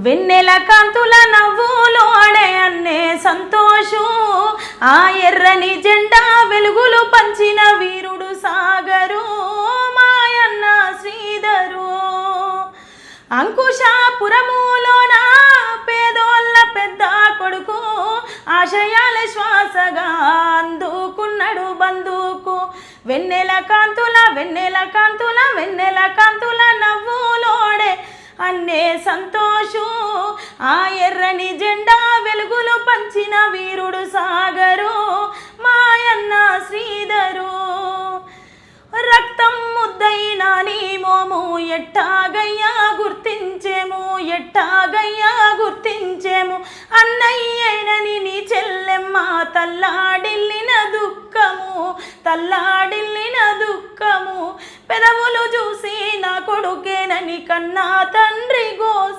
వెన్నెల కాంతుల నవ్వులోనే అన్నే సంతోషు ఆ ఎర్రని జెండా వెలుగులు పంచిన వీరుడు సాగరు మాయన్న శ్రీధరు. అంకుశాపురములోన పేదోళ్ళ పెద్ద కొడుకు ఆశయాల శ్వాసగా అందుకున్నాడు బందుకు. వెన్నెల కాంతుల వెన్నెల కాంతుల వెన్నెల కాంతుల నవ్వులోడే అన్నే సంతోషు ఆ ఎర్రని జెండా వెలుగులు పంచిన వీరుడు సాగరు మాయన్న శ్రీధరు. రక్తం ముద్దైన నీ మోము ఎట్టాగయ్యా గుర్తించేము ఎట్టాగయ్యా గుర్తించేము. అన్నయ్యనని నీ చెల్లెమ్మ తల్లాడిల్లిన దుఃఖము తల్లాడిల్లిన దుఃఖము. పెదవులు చూసి నా కొడుకేనని కన్నా తండ్రి గోస